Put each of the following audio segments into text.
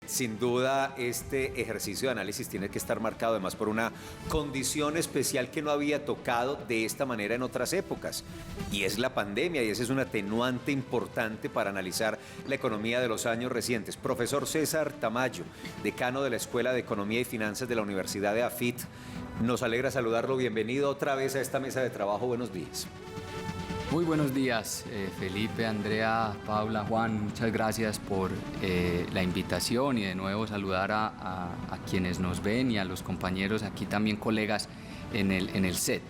sin duda este ejercicio de análisis tiene que estar marcado además por una condición especial que no había tocado de esta manera en otras épocas, y es la pandemia, y ese es un atenuante importante para analizar la economía de los años recientes. Profesor César Tamayo, decano de la Escuela de Economía y Finanzas de la Universidad de AFIT, nos alegra saludarlo. Bienvenido otra vez a esta mesa de trabajo. Buenos días. Muy buenos días, Felipe, Andrea, Paula, Juan, muchas gracias por la invitación, y de nuevo saludar a quienes nos ven y a los compañeros aquí también, colegas en el set.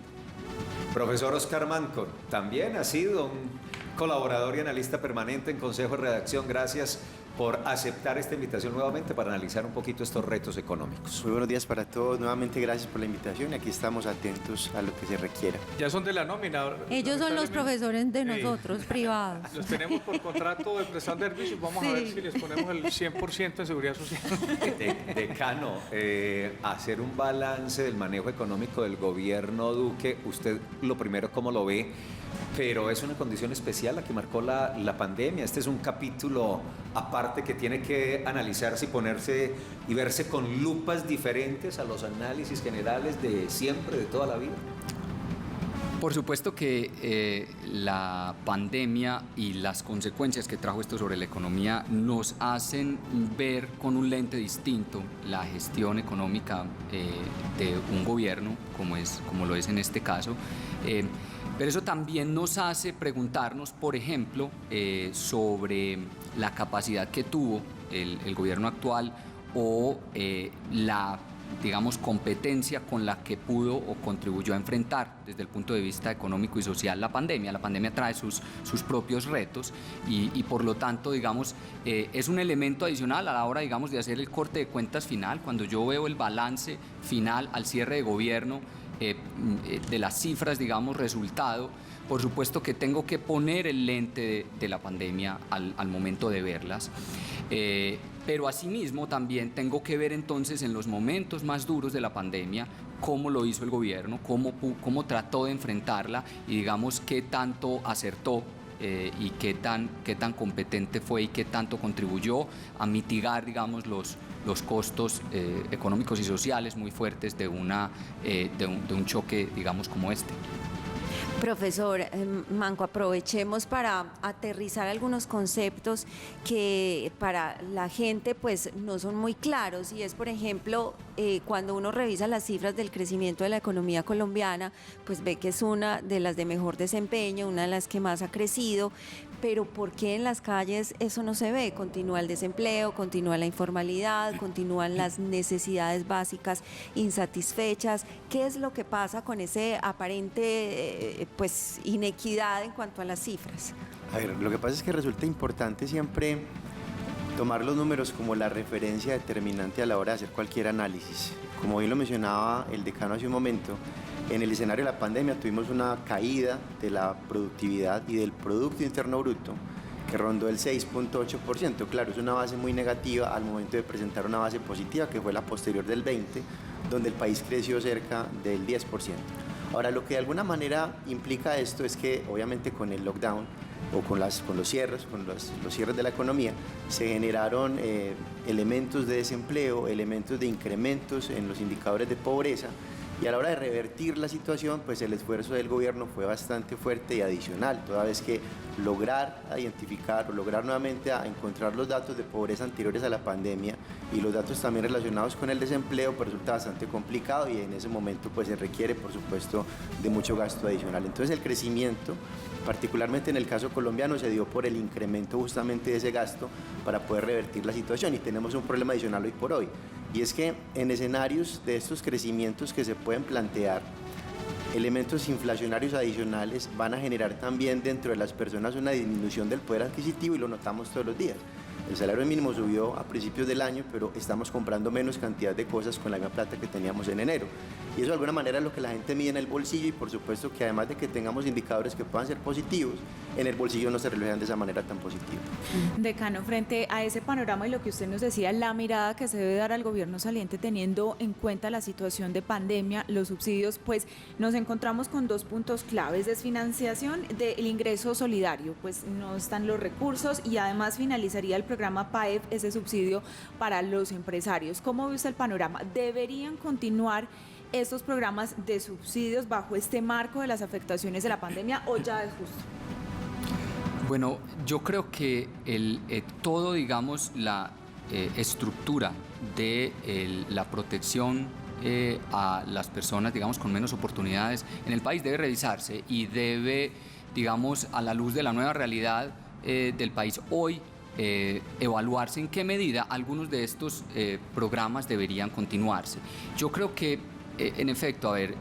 Profesor Oscar Manco, también ha sido un colaborador y analista permanente en Consejo de Redacción. Gracias por aceptar esta invitación nuevamente para analizar un poquito estos retos económicos. Muy buenos días para todos, nuevamente gracias por la invitación y aquí estamos atentos a lo que se requiera. Ya son de la nómina. Ellos son los profesores de nosotros, privados. Los tenemos por contrato de prestación de servicios, vamos a ver si les ponemos el 100% en seguridad social. Decano, hacer un balance del manejo económico del gobierno Duque, usted lo primero, ¿cómo lo ve? Pero es una condición especial la que marcó la pandemia. Este es un capítulo aparte que tiene que analizarse y ponerse y verse con lupas diferentes a los análisis generales de siempre, de toda la vida. Por supuesto que la pandemia y las consecuencias que trajo esto sobre la economía nos hacen ver con un lente distinto la gestión económica de un gobierno, como lo es en este caso. Pero eso también nos hace preguntarnos, por ejemplo, sobre la capacidad que tuvo el gobierno actual o la, digamos, competencia con la que pudo o contribuyó a enfrentar desde el punto de vista económico y social la pandemia. La pandemia trae sus propios retos y por lo tanto, digamos, es un elemento adicional a la hora, digamos, de hacer el corte de cuentas final. Cuando yo veo el balance final al cierre de gobierno, de las cifras, digamos, resultado, por supuesto que tengo que poner el lente de la pandemia al momento de verlas, pero asimismo también tengo que ver entonces en los momentos más duros de la pandemia cómo lo hizo el gobierno, cómo trató de enfrentarla y, digamos, qué tanto acertó y qué tan competente fue y qué tanto contribuyó a mitigar, digamos, los costos económicos y sociales muy fuertes de un choque, digamos, como este. Profesor Manco, aprovechemos para aterrizar algunos conceptos que para la gente pues no son muy claros, y es, por ejemplo, cuando uno revisa las cifras del crecimiento de la economía colombiana, pues ve que es una de las de mejor desempeño, una de las que más ha crecido, pero ¿por qué en las calles eso no se ve? Continúa el desempleo, continúa la informalidad, continúan las necesidades básicas insatisfechas. ¿Qué es lo que pasa con ese aparente pues inequidad en cuanto a las cifras? A ver, lo que pasa es que resulta importante siempre tomar los números como la referencia determinante a la hora de hacer cualquier análisis. Como bien lo mencionaba el decano hace un momento, en el escenario de la pandemia tuvimos una caída de la productividad y del Producto Interno Bruto que rondó el 6.8%. Claro, es una base muy negativa al momento de presentar una base positiva, que fue la posterior del 20%, donde el país creció cerca del 10%. Ahora, lo que de alguna manera implica esto es que, obviamente, con el lockdown o con los cierres de la economía, se generaron elementos de desempleo, elementos de incrementos en los indicadores de pobreza, y a la hora de revertir la situación, pues el esfuerzo del gobierno fue bastante fuerte y adicional, toda vez que lograr identificar o lograr nuevamente a encontrar los datos de pobreza anteriores a la pandemia y los datos también relacionados con el desempleo, pues resulta bastante complicado, y en ese momento pues se requiere, por supuesto, de mucho gasto adicional. Entonces el crecimiento, particularmente en el caso colombiano, se dio por el incremento justamente de ese gasto para poder revertir la situación, y tenemos un problema adicional hoy por hoy, y es que en escenarios de estos crecimientos que se pueden plantear, elementos inflacionarios adicionales van a generar también dentro de las personas una disminución del poder adquisitivo, y lo notamos todos los días. El salario mínimo subió a principios del año, pero estamos comprando menos cantidad de cosas con la misma plata que teníamos en enero. Y eso de alguna manera es lo que la gente mide en el bolsillo, y por supuesto que además de que tengamos indicadores que puedan ser positivos, en el bolsillo no se reflejan de esa manera tan positiva. Decano, frente a ese panorama y lo que usted nos decía, la mirada que se debe dar al gobierno saliente teniendo en cuenta la situación de pandemia, los subsidios, pues nos encontramos con dos puntos claves: desfinanciación del ingreso solidario, pues no están los recursos, y además finalizaría el próximo programa PAEF, ese subsidio para los empresarios. ¿Cómo ve usted el panorama? ¿Deberían continuar estos programas de subsidios bajo este marco de las afectaciones de la pandemia o ya es justo? Bueno, yo creo que todo, digamos, la estructura de la protección a las personas, digamos, con menos oportunidades en el país debe revisarse y debe, digamos, a la luz de la nueva realidad del país hoy, evaluarse en qué medida algunos de estos programas deberían continuarse. Yo creo que en efecto, a ver,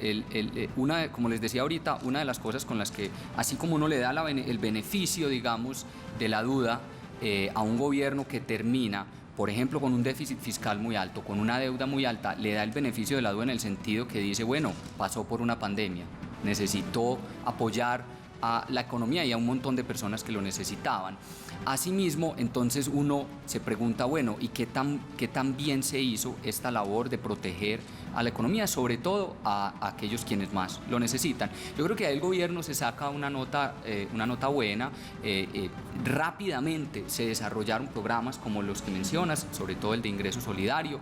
como les decía ahorita, una de las cosas con las que, así como uno le da el beneficio, digamos, de la duda a un gobierno que termina, por ejemplo, con un déficit fiscal muy alto, con una deuda muy alta, le da el beneficio de la duda en el sentido que dice, bueno, pasó por una pandemia, necesitó apoyar a la economía y a un montón de personas que lo necesitaban. Asimismo, entonces uno se pregunta, bueno, ¿y qué tan bien se hizo esta labor de proteger a la economía, sobre todo a aquellos quienes más lo necesitan? Yo creo que ahí el gobierno se saca una nota buena. Rápidamente se desarrollaron programas como los que mencionas, sobre todo el de ingreso solidario,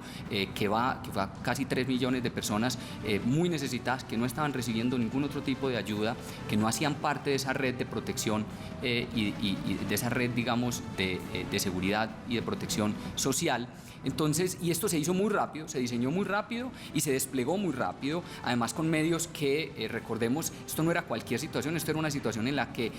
que va a casi 3 millones de personas muy necesitadas que no estaban recibiendo ningún otro tipo de ayuda, que no hacían parte de esa red de protección y de esa red, digamos, de seguridad y de protección social. Entonces, y esto se hizo muy rápido, se diseñó muy rápido y se desplegó muy rápido, además con medios que, recordemos, esto no era cualquier situación, esto era una situación en la que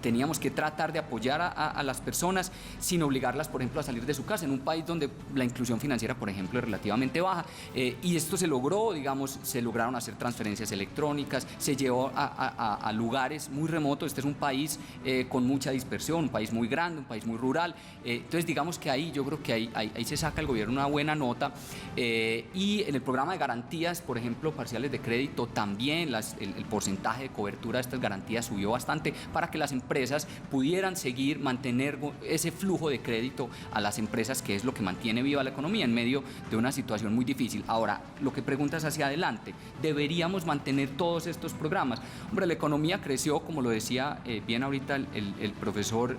teníamos que tratar de apoyar a las personas sin obligarlas, por ejemplo, a salir de su casa, en un país donde la inclusión financiera, por ejemplo, es relativamente baja, y esto se logró, digamos, se lograron hacer transferencias electrónicas, se llevó a lugares muy remotos. Este es un país con mucha dispersión, un país muy grande, un país muy rural, entonces digamos que ahí, yo creo que ahí se saca el gobierno una buena nota, y en el programa de garantías, por ejemplo, parciales de crédito, también el porcentaje de cobertura de estas garantías subió bastante para que las empresas pudieran mantener ese flujo de crédito a las empresas, que es lo que mantiene viva la economía en medio de una situación muy difícil. Ahora, lo que preguntas hacia adelante, ¿deberíamos mantener todos estos programas? Hombre, la economía creció, como lo decía bien ahorita el profesor,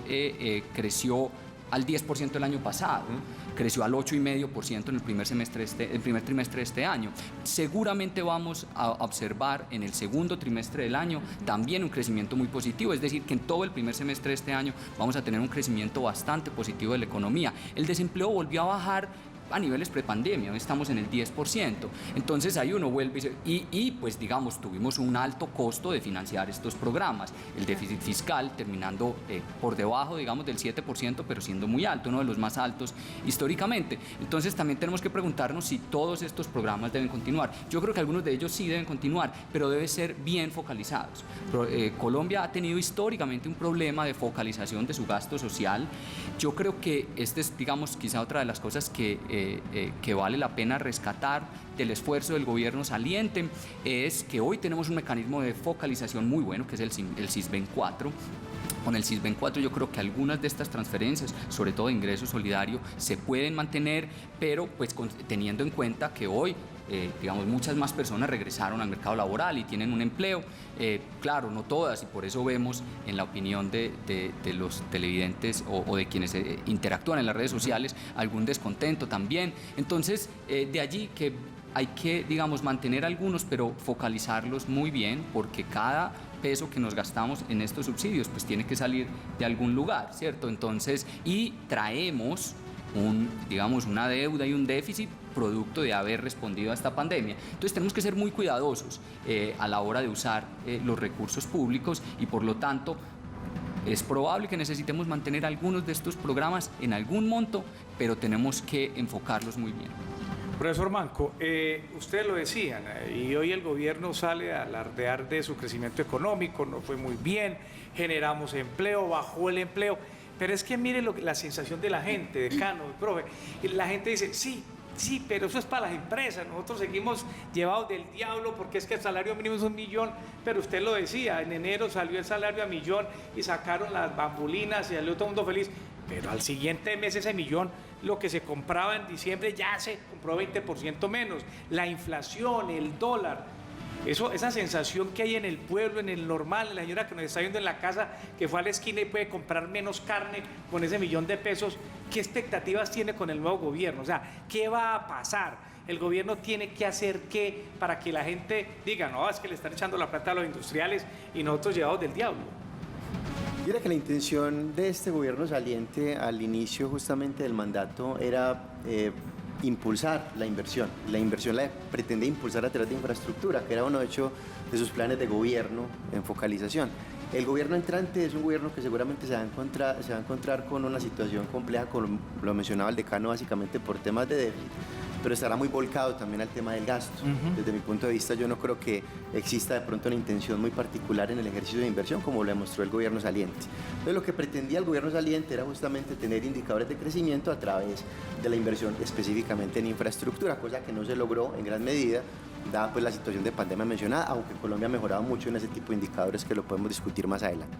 creció al 10% el año pasado, creció al 8,5% en el primer trimestre de este año. Seguramente vamos a observar en el segundo trimestre del año también un crecimiento muy positivo, es decir, que en todo el primer semestre de este año vamos a tener un crecimiento bastante positivo de la economía. El desempleo volvió a bajar a niveles prepandemia, estamos en el 10%, entonces ahí uno vuelve y pues digamos tuvimos un alto costo de financiar estos programas, el déficit fiscal terminando por debajo, digamos, del 7%, pero siendo muy alto, uno de los más altos históricamente. Entonces también tenemos que preguntarnos si todos estos programas deben continuar. Yo creo que algunos de ellos sí deben continuar, pero deben ser bien focalizados. Colombia ha tenido históricamente un problema de focalización de su gasto social. Yo creo que este es, digamos, quizá otra de las cosas que vale la pena rescatar del esfuerzo del gobierno saliente, es que hoy tenemos un mecanismo de focalización muy bueno, que es el SISBEN 4. Con el SISBEN 4 yo creo que algunas de estas transferencias, sobre todo de ingreso solidario, se pueden mantener, pero pues teniendo en cuenta que hoy digamos, muchas más personas regresaron al mercado laboral y tienen un empleo. Claro, no todas, y por eso vemos en la opinión de los televidentes o de quienes interactúan en las redes sociales algún descontento también. Entonces, de allí que hay que, digamos, mantener algunos, pero focalizarlos muy bien, porque cada peso que nos gastamos en estos subsidios pues tiene que salir de algún lugar, ¿cierto? Entonces, y traemos digamos, una deuda y un déficit producto de haber respondido a esta pandemia. Entonces tenemos que ser muy cuidadosos a la hora de usar los recursos públicos y por lo tanto es probable que necesitemos mantener algunos de estos programas en algún monto, pero tenemos que enfocarlos muy bien. Profesor Manco, ustedes lo decían, y hoy el gobierno sale a alardear de su crecimiento económico, no fue muy bien, generamos empleo, bajó el empleo, pero es que mire la sensación de la gente, decano, profe, la gente dice, sí, pero eso es para las empresas, nosotros seguimos llevados del diablo porque es que el salario mínimo es 1 millón, pero usted lo decía, en enero salió el salario a 1 millón y sacaron las bambulinas y salió todo el mundo feliz, pero al siguiente mes ese 1 millón, lo que se compraba en diciembre ya se compró 20% menos, la inflación, el dólar. Esa sensación que hay en el pueblo, en el normal, en la señora que nos está viendo en la casa, que fue a la esquina y puede comprar menos carne con ese $1.000.000, ¿qué expectativas tiene con el nuevo gobierno? O sea, ¿qué va a pasar? El gobierno tiene que hacer qué para que la gente diga, no, es que le están echando la plata a los industriales y nosotros llevados del diablo. Mira que la intención de este gobierno saliente al inicio justamente del mandato era impulsar la inversión. La inversión la pretendía impulsar a través de infraestructura, que era uno de hecho de sus planes de gobierno en focalización. El gobierno entrante es un gobierno que seguramente se va a encontrar con una situación compleja, como lo mencionaba el decano, básicamente por temas de déficit, pero estará muy volcado también al tema del gasto. Desde mi punto de vista, yo no creo que exista de pronto una intención muy particular en el ejercicio de inversión, como lo demostró el gobierno saliente. Entonces, lo que pretendía el gobierno saliente era justamente tener indicadores de crecimiento a través de la inversión específicamente en infraestructura, cosa que no se logró en gran medida, dada pues la situación de pandemia mencionada, aunque Colombia ha mejorado mucho en ese tipo de indicadores que lo podemos discutir más adelante.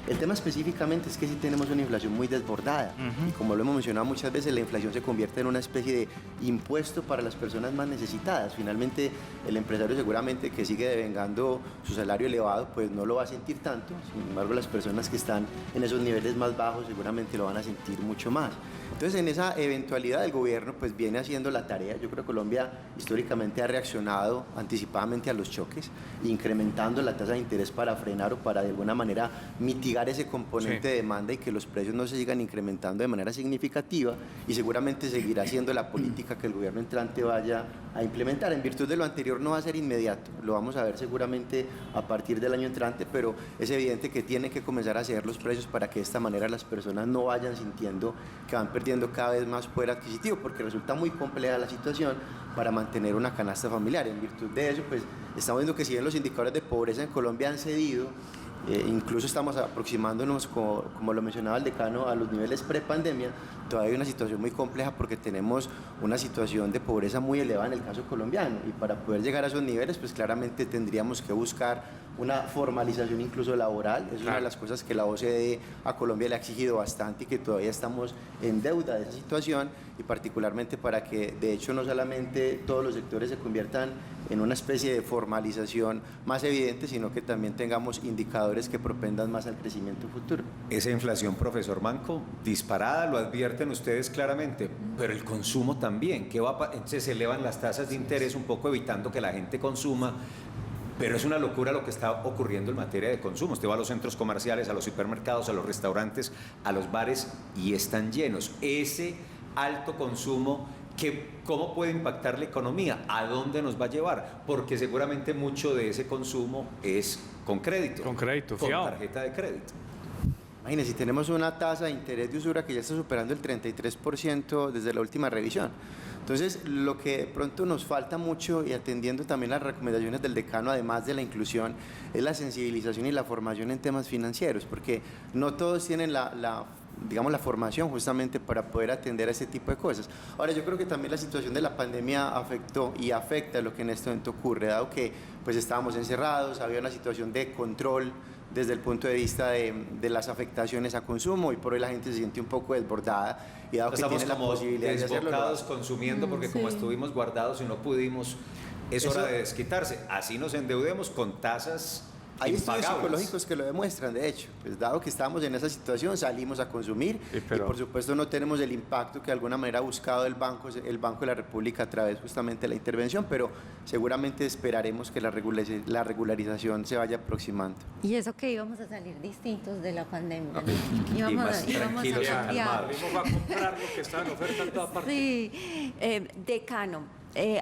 El tema específicamente es que sí tenemos una inflación muy desbordada y como lo hemos mencionado muchas veces, la inflación se convierte en una especie de impuesto para las personas más necesitadas. Finalmente, el empresario seguramente que sigue devengando su salario elevado, pues no lo va a sentir tanto. Sin embargo, las personas que están en esos niveles más bajos seguramente lo van a sentir mucho más. Entonces, en esa eventualidad, el gobierno pues viene haciendo la tarea. Yo creo que Colombia históricamente ha reaccionado anticipadamente a los choques, incrementando la tasa de interés para frenar o para de alguna manera mitigar ese componente de demanda y que los precios no se sigan incrementando de manera significativa, y seguramente seguirá siendo la política que el gobierno entrante vaya a implementar. En virtud de lo anterior no va a ser inmediato, lo vamos a ver seguramente a partir del año entrante, pero es evidente que tiene que comenzar a ceder los precios para que de esta manera las personas no vayan sintiendo que van perdiendo cada vez más poder adquisitivo, porque resulta muy compleja la situación para mantener una canasta familiar. En virtud de eso, pues estamos viendo que si bien los indicadores de pobreza en Colombia han cedido, incluso estamos aproximándonos, como lo mencionaba el decano, a los niveles prepandemia, todavía hay una situación muy compleja porque tenemos una situación de pobreza muy elevada en el caso colombiano, y para poder llegar a esos niveles pues claramente tendríamos que buscar una formalización incluso laboral. Es una de las cosas que la OCDE a Colombia le ha exigido bastante y que todavía estamos en deuda de esa situación, y particularmente para que de hecho no solamente todos los sectores se conviertan en una especie de formalización más evidente, sino que también tengamos indicadores que propendan más al crecimiento futuro. Esa inflación, profesor Manco, disparada, lo advierten ustedes claramente, pero el consumo también. Entonces se elevan las tasas de interés un poco evitando que la gente consuma, pero es una locura lo que está ocurriendo en materia de consumo. Usted va a los centros comerciales, a los supermercados, a los restaurantes, a los bares y están llenos. Ese alto consumo, ¿cómo puede impactar la economía? ¿A dónde nos va a llevar? Porque seguramente mucho de ese consumo es con crédito. Con crédito, con fiado. tarjeta de crédito. Imagínense, si tenemos una tasa de interés de usura que ya está superando el 33% desde la última revisión. Entonces, lo que de pronto nos falta mucho, y atendiendo también las recomendaciones del decano, además de la inclusión, es la sensibilización y la formación en temas financieros, porque no todos tienen la formación justamente para poder atender a este tipo de cosas. Ahora, yo creo que también la situación de la pandemia afectó y afecta lo que en este momento ocurre, dado que pues estábamos encerrados, había una situación de control desde el punto de vista de las afectaciones a consumo, y por hoy la gente se siente un poco desbordada, y dado que tiene la posibilidad de hacerlo, consumiendo, porque como estuvimos guardados y no pudimos, es hora de desquitarse. Así nos endeudemos con tasas Hay impagables. estudios psicológicos que lo demuestran, de hecho. Pues dado que estamos en esa situación, salimos a consumir, y por supuesto no tenemos el impacto que de alguna manera ha buscado el Banco de la República a través justamente de la intervención, pero seguramente esperaremos que la regularización se vaya aproximando. Y eso que íbamos a salir distintos de la pandemia. Y más tranquilos y calmados. Vamos a comprar lo que está en oferta en toda parte. Sí, decano.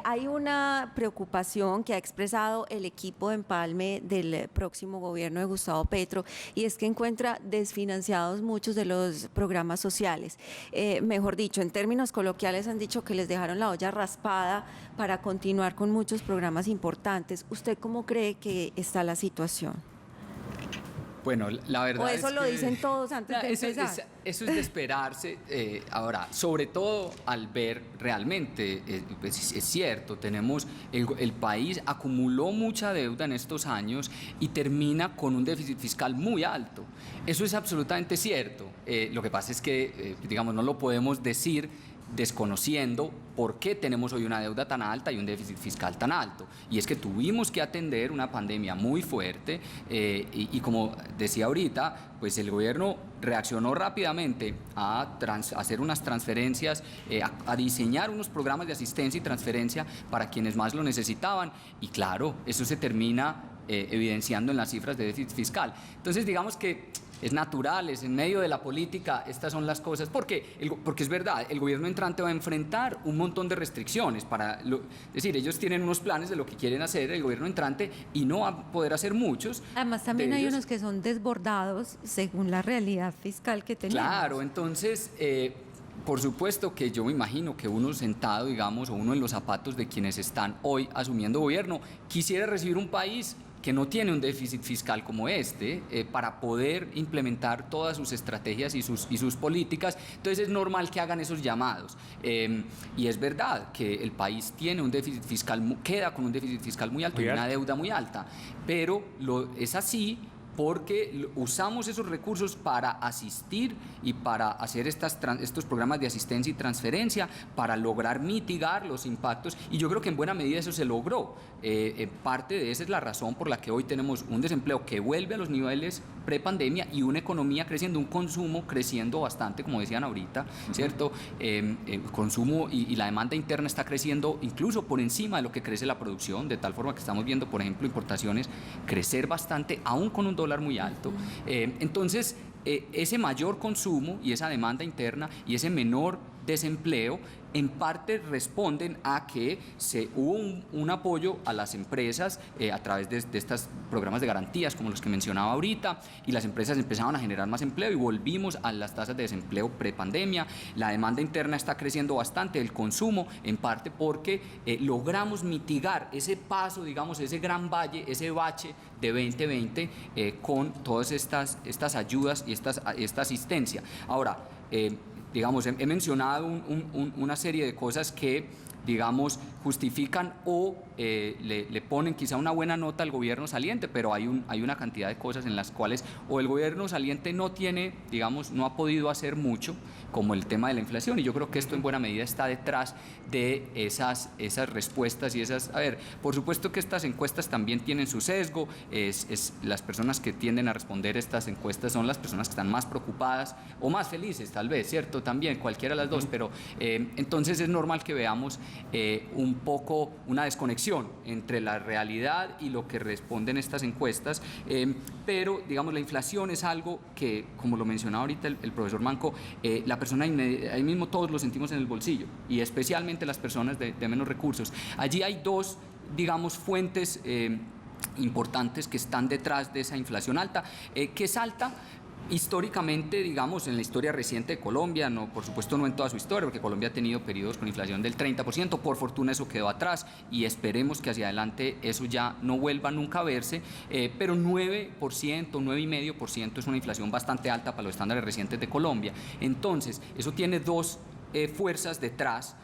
Hay una preocupación que ha expresado el equipo de empalme del próximo gobierno de Gustavo Petro, y es que encuentra desfinanciados muchos de los programas sociales. Mejor dicho, en términos coloquiales han dicho que les dejaron la olla raspada para continuar con muchos programas importantes. ¿Usted cómo cree que está la situación? Bueno, la verdad ¿O eso es lo que dicen todos antes de empezar? Eso es de esperarse. Ahora, sobre todo al ver realmente, pues es cierto, tenemos, el país acumuló mucha deuda en estos años y termina con un déficit fiscal muy alto. Eso es absolutamente cierto. Lo que pasa es que, digamos, no lo podemos decir desconociendo por qué tenemos hoy una deuda tan alta y un déficit fiscal tan alto. Y es que tuvimos que atender una pandemia muy fuerte y como decía ahorita, pues el gobierno reaccionó rápidamente a hacer unas transferencias, a diseñar unos programas de asistencia y transferencia para quienes más lo necesitaban. Y claro, eso se termina evidenciando en las cifras de déficit fiscal. Entonces, digamos que es natural, es en medio de la política, estas son las cosas, porque es verdad, el gobierno entrante va a enfrentar un montón de restricciones, es decir, ellos tienen unos planes de lo que quieren hacer el gobierno entrante y no va a poder hacer muchos. Además también hay unos que son desbordados según la realidad fiscal que tenemos. Claro, entonces por supuesto que yo me imagino que uno sentado, digamos, o uno en los zapatos de quienes están hoy asumiendo gobierno, quisiera recibir un país que no tiene un déficit fiscal como este, para poder implementar todas sus estrategias y sus políticas. Entonces es normal que hagan esos llamados. Y es verdad que el país tiene un déficit fiscal, queda con un déficit fiscal muy alto y una deuda muy alta, pero es así porque usamos esos recursos para asistir y para hacer estos programas de asistencia y transferencia, para lograr mitigar los impactos, y yo creo que en buena medida eso se logró. Parte de esa es la razón por la que hoy tenemos un desempleo que vuelve a los niveles prepandemia y una economía creciendo, un consumo creciendo bastante, como decían ahorita, ¿cierto? El consumo y la demanda interna está creciendo incluso por encima de lo que crece la producción, de tal forma que estamos viendo, por ejemplo, importaciones crecer bastante, aún con un dólar muy alto. Entonces, ese mayor consumo y esa demanda interna y ese menor desempleo en parte responden a que hubo un apoyo a las empresas a través de estos programas de garantías como los que mencionaba ahorita, y las empresas empezaron a generar más empleo y volvimos a las tasas de desempleo prepandemia. La demanda interna está creciendo bastante, el consumo, en parte porque logramos mitigar ese paso, digamos, ese gran valle, ese bache de 2020 con todas estas ayudas y esta asistencia. Ahora, digamos, he mencionado una serie de cosas que, digamos, justifican o le ponen quizá una buena nota al gobierno saliente, pero hay una cantidad de cosas en las cuales o el gobierno saliente no tiene, digamos, no ha podido hacer mucho, como el tema de la inflación, y yo creo que esto en buena medida está detrás de esas respuestas y a ver, por supuesto que estas encuestas también tienen su sesgo, las personas que tienden a responder estas encuestas son las personas que están más preocupadas o más felices, tal vez, ¿cierto? También, cualquiera de las dos, pero entonces es normal que veamos un poco una desconexión entre la realidad y lo que responden estas encuestas, pero digamos la inflación es algo que, como lo mencionaba ahorita el profesor Manco, la persona ahí mismo todos lo sentimos en el bolsillo, y especialmente las personas de menos recursos. Allí hay dos, digamos, fuentes importantes que están detrás de esa inflación alta, que es alta históricamente, digamos, en la historia reciente de Colombia, no, por supuesto no en toda su historia, porque Colombia ha tenido periodos con inflación del 30%, por fortuna eso quedó atrás y esperemos que hacia adelante eso ya no vuelva nunca a verse, pero 9%, 9,5% es una inflación bastante alta para los estándares recientes de Colombia. Entonces, eso tiene dos fuerzas detrás.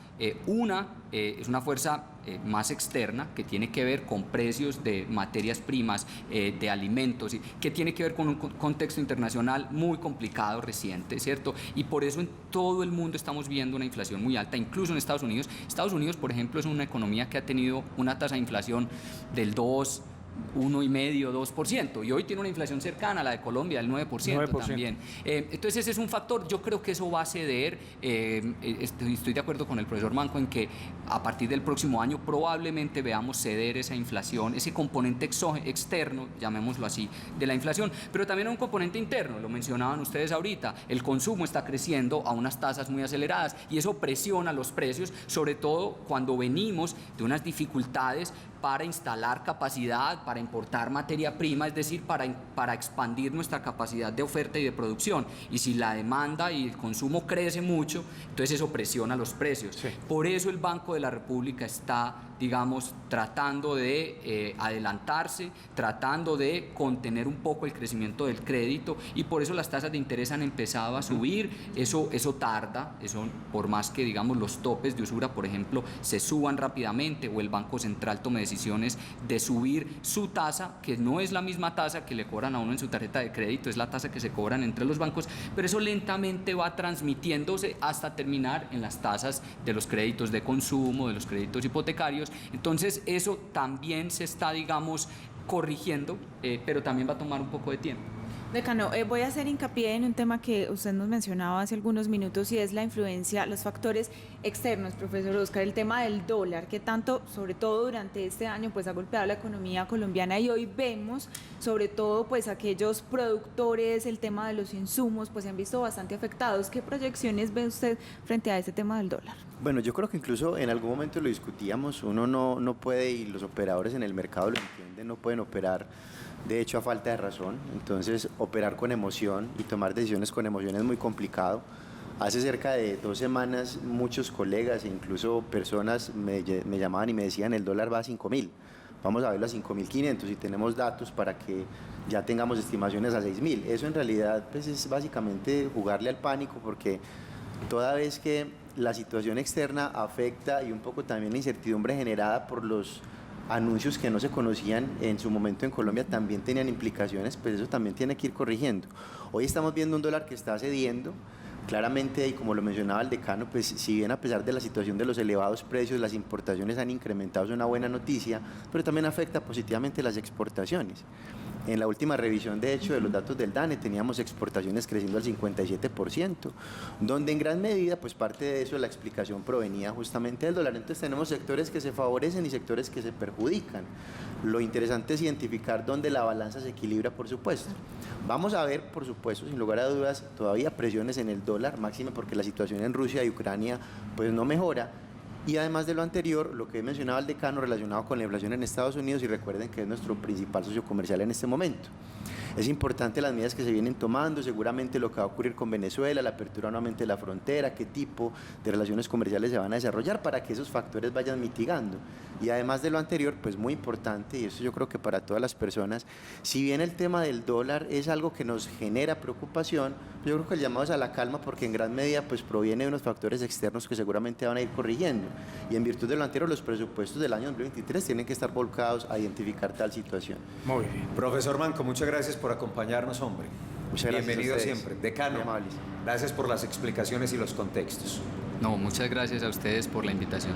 Una es una fuerza más externa, que tiene que ver con precios de materias primas, de alimentos, que tiene que ver con un contexto internacional muy complicado reciente, ¿cierto? Y por eso en todo el mundo estamos viendo una inflación muy alta, incluso en Estados Unidos. Estados Unidos, por ejemplo, es una economía que ha tenido una tasa de inflación del 1,5%, 2%, y hoy tiene una inflación cercana a la de Colombia, del 9%, también. Entonces ese es un factor, yo creo que eso va a ceder, estoy de acuerdo con el profesor Manco en que a partir del próximo año probablemente veamos ceder esa inflación, ese componente externo, llamémoslo así, de la inflación, pero también un componente interno, lo mencionaban ustedes ahorita, el consumo está creciendo a unas tasas muy aceleradas y eso presiona los precios, sobre todo cuando venimos de unas dificultades para instalar capacidad, para importar materia prima, es decir, para expandir nuestra capacidad de oferta y de producción. Y si la demanda y el consumo crece mucho, entonces eso presiona los precios. Sí. Por eso el Banco de la República está digamos, tratando de adelantarse, tratando de contener un poco el crecimiento del crédito, y por eso las tasas de interés han empezado a subir. Eso tarda, eso por más que, digamos, los topes de usura, por ejemplo, se suban rápidamente o el Banco Central tome decisiones de subir su tasa, que no es la misma tasa que le cobran a uno en su tarjeta de crédito, es la tasa que se cobran entre los bancos, pero eso lentamente va transmitiéndose hasta terminar en las tasas de los créditos de consumo, de los créditos hipotecarios. Entonces eso también se está, digamos, corrigiendo, pero también va a tomar un poco de tiempo. Decano, voy a hacer hincapié en un tema que usted nos mencionaba hace algunos minutos, y es la influencia, los factores externos, profesor Oscar, el tema del dólar, que tanto, sobre todo durante este año, pues ha golpeado la economía colombiana, y hoy vemos, sobre todo, pues aquellos productores, el tema de los insumos, pues se han visto bastante afectados. ¿Qué proyecciones ve usted frente a este tema del dólar? Bueno, yo creo que incluso en algún momento lo discutíamos, uno no puede, y los operadores en el mercado lo entienden, no pueden operar de hecho a falta de razón. Entonces operar con emoción y tomar decisiones con emoción es muy complicado. Hace cerca de 2 semanas muchos colegas e incluso personas me llamaban y me decían: el dólar va a 5.000, vamos a verlo a 5.500, y tenemos datos para que ya tengamos estimaciones a 6.000. Eso en realidad pues es básicamente jugarle al pánico, porque toda vez que la situación externa afecta, y un poco también la incertidumbre generada por los anuncios que no se conocían en su momento en Colombia también tenían implicaciones, pues eso también tiene que ir corrigiendo. Hoy estamos viendo un dólar que está cediendo, claramente, y como lo mencionaba el decano, pues si bien a pesar de la situación de los elevados precios, las importaciones han incrementado, es una buena noticia, pero también afecta positivamente las exportaciones. En la última revisión, de hecho, de los datos del DANE, teníamos exportaciones creciendo al 57%, donde en gran medida, pues parte de eso, la explicación provenía justamente del dólar. Entonces tenemos sectores que se favorecen y sectores que se perjudican. Lo interesante es identificar dónde la balanza se equilibra, por supuesto. Vamos a ver, por supuesto, sin lugar a dudas, todavía presiones en el dólar, máxima porque la situación en Rusia y Ucrania pues no mejora. Y además de lo anterior, lo que mencionaba el decano relacionado con la inflación en Estados Unidos, y recuerden que es nuestro principal socio comercial en este momento. Es importante las medidas que se vienen tomando, seguramente lo que va a ocurrir con Venezuela, la apertura nuevamente de la frontera, qué tipo de relaciones comerciales se van a desarrollar para que esos factores vayan mitigando. Y además de lo anterior, pues muy importante, y eso yo creo que para todas las personas, si bien el tema del dólar es algo que nos genera preocupación, yo creo que el llamado es a la calma, porque en gran medida pues proviene de unos factores externos que seguramente van a ir corrigiendo. Y en virtud de lo anterior, los presupuestos del año 2023 tienen que estar volcados a identificar tal situación. Muy bien. Profesor Manco, muchas gracias por acompañarnos, hombre. Muchas gracias. Bienvenido a ustedes. siempre. Decano, Muy amables. gracias por las explicaciones y los contextos. No, muchas gracias a ustedes por la invitación.